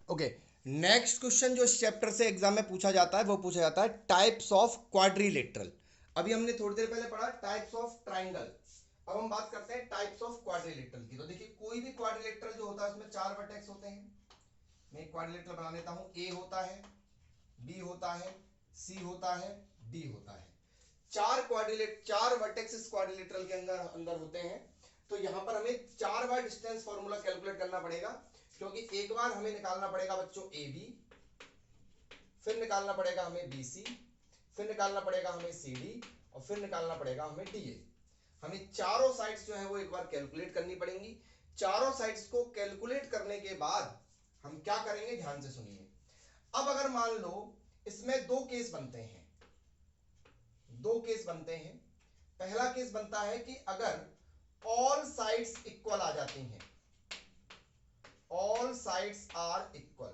Okay, next question जो इस chapter से एग्जाम में पूछा जाता है वो पूछा जाता है टाइप्स ऑफ क्वाड्रिलेटरल। अभी हमने थोड़ी देर पहले पढ़ा टाइप्स ऑफ ट्राइंगल, अब हम बात करते हैं टाइप्स ऑफ क्वाड्रिलेटरल की। तो देखिए कोई भी क्वाड्रिलेटरल जो होता है उसमें चार वर्टेक्स होते हैं। मैं एक क्वाड्रिलेटरल बना लेता हूं, ए होता है, बी होता है, सी होता है, डी होता है। चार वर्टेक्स इस क्वाड्रिलेटरल के अंदर अंदर होते हैं। तो यहां पर हमें चार बार डिस्टेंस फॉर्मूला कैलकुलेट करना पड़ेगा, क्योंकि एक बार हमें निकालना पड़ेगा बच्चों ए बी, फिर निकालना पड़ेगा हमें बी सी, फिर निकालना पड़ेगा हमें सी डी, और फिर निकालना पड़ेगा हमें डी ए। हमें चारों साइड्स जो है वो एक बार कैलकुलेट करनी पड़ेंगी। चारों साइड्स को कैलकुलेट करने के बाद हम क्या करेंगे, ध्यान से सुनिए। अब अगर मान लो इसमें दो केस बनते हैं, दो केस बनते हैं। पहला केस बनता है कि अगर ऑल साइड्स इक्वल आ जाती हैं, ऑल साइड्स आर इक्वल,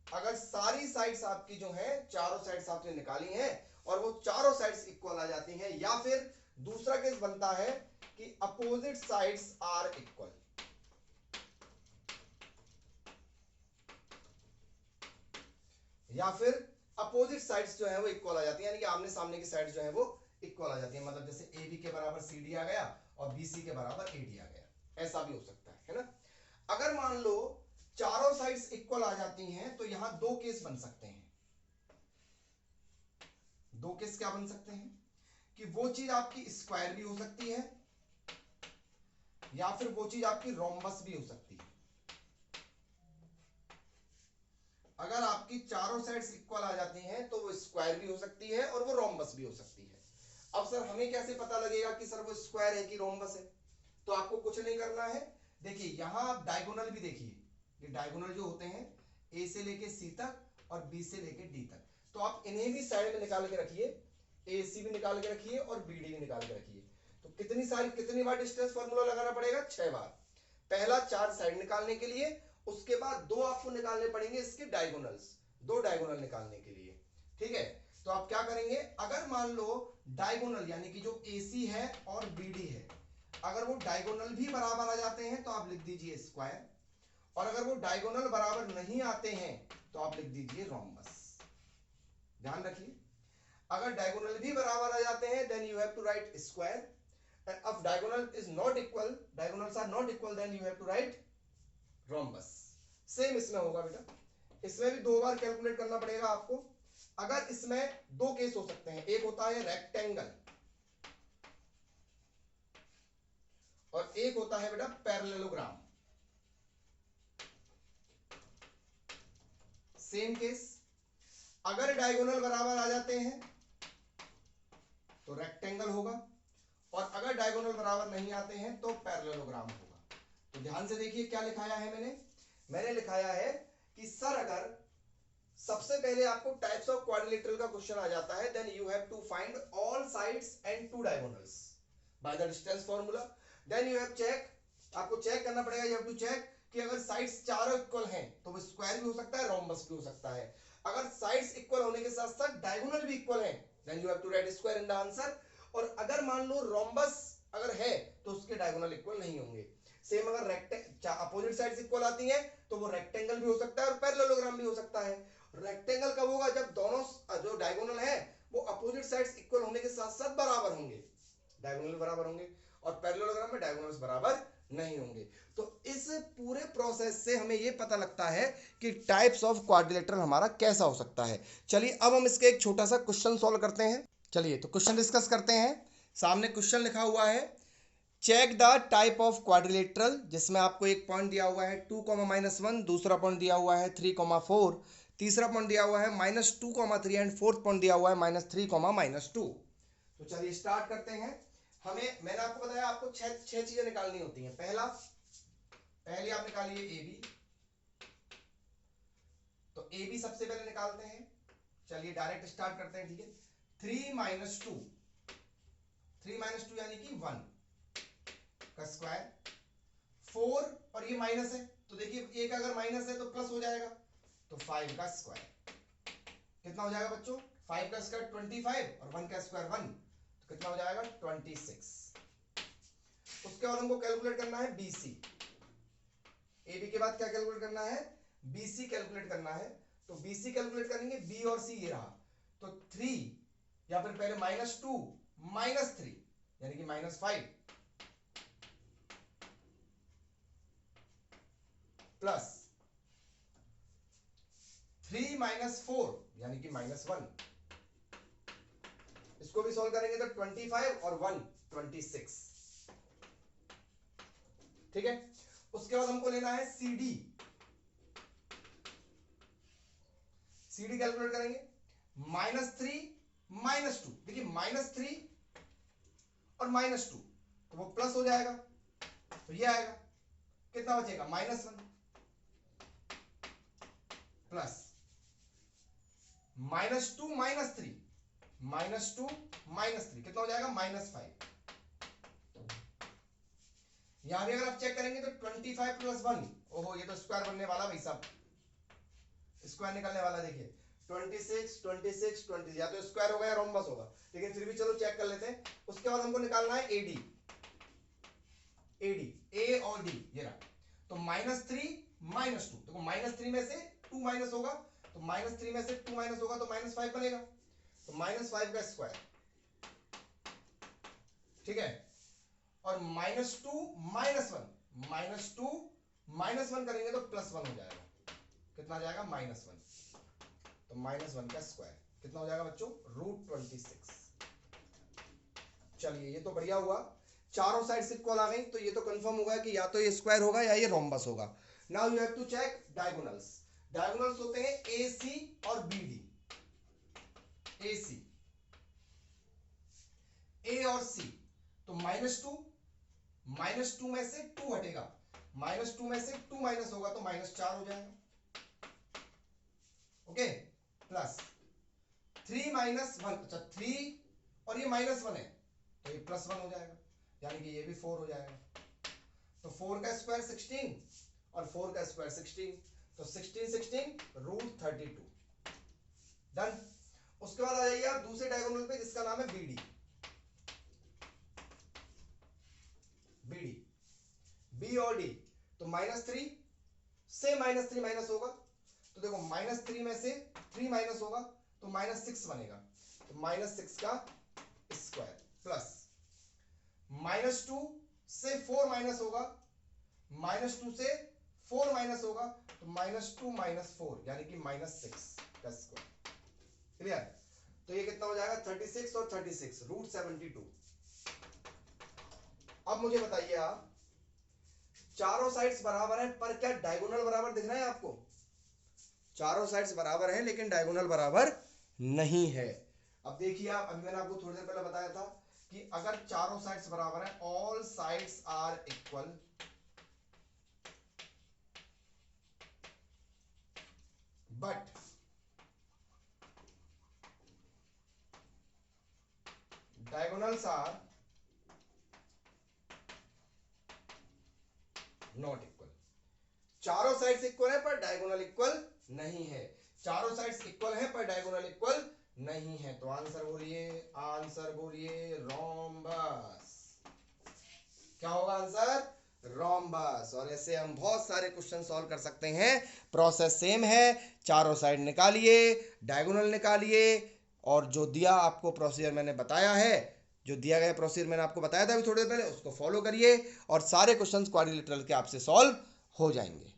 अगर सारी साइड्स आपकी जो है चारों साइड्स आपने निकाली हैं और वो चारों साइड्स इक्वल आ जाती हैं, या फिर दूसरा केस बनता है कि अपोजिट साइड्स आर इक्वल। या फिर अपोजिट साइड्स जो है वो इक्वल आ जाती है, यानी कि आमने सामने की साइड जो है वो इक्वल आ जाती है। मतलब जैसे ए बी के बराबर सी डी आ गया और बी सी के बराबर ए डी आ गया, ऐसा भी हो सकता है ना। अगर मान लो चारों साइड्स इक्वल आ जाती हैं तो यहां दो केस बन सकते हैं। दो केस क्या बन सकते हैं कि वो चीज आपकी स्क्वायर भी हो सकती है, या फिर वो चीज आपकी रोम्बस भी हो सकती है। अगर आपकी चारों साइड्स इक्वल आ जाती हैं तो वो स्क्वायर भी हो सकती है और वो रोम्बस भी हो सकती है। अब सर हमें कैसे पता लगेगा कि सर वो स्क्वायर है कि रोम्बस है? तो आपको कुछ नहीं करना है। देखिए यहां आप डायगोनल भी देखिए, ये डायगोनल जो होते हैं ए से लेके सी तक और बी से लेके डी तक, तो आप इन्हें भी साइड में निकाल के रखिए, ए सी भी निकाल के रखिए और बी डी भी निकाल के रखिए। तो कितनी बार डिस्टेंस फॉर्मूला लगाना पड़ेगा? 6 बार। पहला चार साइड निकालने के लिए, उसके बाद दो आपको निकालने पड़ेंगे इसके डायगोनल्स, दो डायगोनल निकालने के लिए। ठीक है, तो आप क्या करेंगे, अगर मान लो डायगोनल यानी कि जो AC है और BD है, अगर वो डायगोनल भी बराबर आ जाते हैं तो आप लिख दीजिए स्क्वायर, और अगर वो डायगोनल बराबर नहीं आते हैं तो आप लिख दीजिए रोम्बस। ध्यान रखिए, अगर डायगोनल भी बराबर आ जाते हैं then you have to write square, and if diagonal is not equal, diagonals are not equal, then you have to write rhombus। Same इसमें होगा बेटा, इसमें भी दो बार कैलकुलेट करना पड़ेगा आपको। अगर इसमें दो केस हो सकते हैं, एक होता है रेक्टेंगल और एक होता है बेटा पैरेललोग्राम। सेम केस, अगर डायगोनल बराबर आ जाते हैं तो रेक्टेंगल होगा, और अगर डायगोनल बराबर नहीं आते हैं तो पैरेललोग्राम होगा। तो ध्यान से देखिए क्या लिखाया है मैंने लिखाया है कि सर अगर सबसे पहले आपको टाइप्स ऑफ क्वाड्रिलेटरल का क्वेश्चन आ जाता है then you have to find all sides and two diagonals by the distance formula. Then you have check, आपको चेक करना पड़ेगा, यू हैव टू चेक कि अगर साइड्स चारों इक्वल हैं तो वो स्क्वायर भी हो सकता है, रोम्बस भी हो सकता है। अगर साइड्स इक्वल होने के साथ साथ डायगोनल भी इक्वल हैं then you have to write square in the answer. और अगर मान लो रोम्बस अगर है तो उसके डायगोनल इक्वल नहीं होंगे। सेम अगर अपोजिट साइड्स इक्वल आती हैं तो वो रेक्टेंगल भी हो सकता है और पैरेललोग्राम भी हो सकता है। रेक्टेंगल कब होगा? जब दोनों जो डायगोनल है वो अपोजिट साइड्स इक्वल होने के साथ साथ बराबर होंगे, डायगोनल बराबर होंगे, और पैरेललोग्राम में डायगोनल्स बराबर नहीं होंगे। तो इस पूरे प्रोसेस से हमें यह पता लगता है कि टाइप्स ऑफ क्वाड्रिलेटरल हमारा कैसा हो सकता है। चलिए अब हम इसके एक छोटा सा क्वेश्चन सॉल्व करते हैं। चलिए तो क्वेश्चन डिस्कस करते हैं। सामने क्वेश्चन लिखा हुआ है, check the type of quadrilateral, जिसमें आपको एक पॉइंट दिया हुआ है 2,-1, दूसरा पॉइंट दिया हुआ है 3,4, तीसरा पॉइंट दिया हुआ है -2,3 एंड फोर्थ पॉइंट दिया हुआ है -3,-2। तो चलिए स्टार्ट करते हैं। मैंने आपको बताया आपको छह चीजें निकालनी होती हैं। पहली आप निकालिए ए बी, तो ए बी सबसे पहले निकालते हैं। चलिए डायरेक्ट स्टार्ट करते हैं, ठीक है। 3 - 2 यानी कि 1 का स्क्वायर, 4 और ये माइनस है तो देखिए एक अगर माइनस है तो प्लस हो जाएगा, तो 5 का स्क्वायर कितना हो जाएगा बच्चों? 5 का स्क्वायर 25 और 1 का स्क्वायर 1, तो कितना हो जाएगा? 26। उसके बाद हमको कैलकुलेट करना है BC। AB के बाद क्या कैलकुलेट करना है? BC कैलकुलेट करना है, तो BC कैलकुलेट करेंगे, B और C ये रहा, तो 3 या फिर पहले -2 -3 यानी कि -5 प्लस 3 -4 यानी कि -1, इसको भी सॉल्व करेंगे तो 25 और 1 26, ठीक है। उसके बाद हमको लेना है CD कैलकुलेट करेंगे, -3 -2, देखिए -3 और -2 तो वो प्लस हो जाएगा, तो ये आएगा, कितना बचेगा -1 प्लस -2 -3 -2 -3 कितना हो जाएगा -5। यहां भी अगर आप चेक करेंगे तो 25 + 1, ओहो ये तो स्क्वायर बनने वाला भाई साहब, स्क्वायर निकलने वाला, देखिए 26 26 20, या तो स्क्वायर होगा या रोम्बस होगा, लेकिन फिर भी चलो चेक कर लेते हैं। उसके बाद हमको निकालना है AD A और D, ये रहा, तो -3 -2, देखो -3 में से 2 माइनस होगा, तो -3 में से 2 माइनस होगा तो -5 बनेगा, तो -5 का स्क्वायर, ठीक है। और -2 -1 -1 करेंगे तो +1 हो जाएगा, कितना आ जाएगा -1, तो -1 का स्क्वायर कितना हो जाएगा बच्चों √26। चलिए ये तो बढ़िया हुआ, चारों साइड इक्वल आ गई, तो ये तो कंफर्म होगा कि या तो ये स्क्वायर होगा या ये रोम्बस होगा। Now you have to check diagonals. Diagonals होते हैं AC और BD, AC A और C, तो -2 में से 2 हटेगा, -2 में से 2 माइनस होगा तो -4 हो जाएगा, ओके, प्लस 3 -1, अच्छा 3 और ये -1 है तो ये +1 हो जाएगा, यानी कि ये भी 4 हो जाएगा, तो 4 का स्क्वायर 16 और 4 का स्क्वायर 16, तो 16 √32, डन। उसके बाद आ जाइए आप दूसरे डायगोनल पे जिसका नाम है BD B और D, तो -3 से -3 माइनस होगा, तो देखो -3 में से 3 माइनस होगा तो -6 बनेगा, तो -6 का स्क्वायर प्लस -2 से 4 माइनस होगा, -2 से 4 माइनस होगा तो -2 -4 यानी कि -6 का स्क्वायर, क्लियर। तो ये कितना हो जाएगा 36 और 36 √72। अब मुझे बताइए आप, चारों साइड्स बराबर हैं पर क्या डायगोनल बराबर दिख रहा है आपको? चारों साइड्स बराबर हैं लेकिन डायगोनल बराबर नहीं है। अब देखिए आप, अभी मैंने आपको थोड़ी देर पहले बताया था कि अगर चारों साइड्स बराबर हैं, all sides are equal, but diagonals are not equal. चारों साइड्स इक्वल है पर डायगोनल इक्वल नहीं है, चारों साइड्स इक्वल है पर डायगोनल इक्वल नहीं है, तो आंसर बोलिए रोम्बस। क्या होगा आंसर? रोम्बस। और ऐसे हम बहुत सारे क्वेश्चन सॉल्व कर सकते हैं, प्रोसेस सेम है, चारों साइड निकालिए, डायगोनल निकालिए, और जो दिया आपको प्रोसीजर मैंने बताया है, जो दिया गया प्रोसीजर मैंने आपको बताया था अभी थोड़ी देर पहले, उसको फॉलो करिए और सारे क्वेश्चंस क्वाड्रिलेटरल के आपसे सॉल्व हो जाएंगे।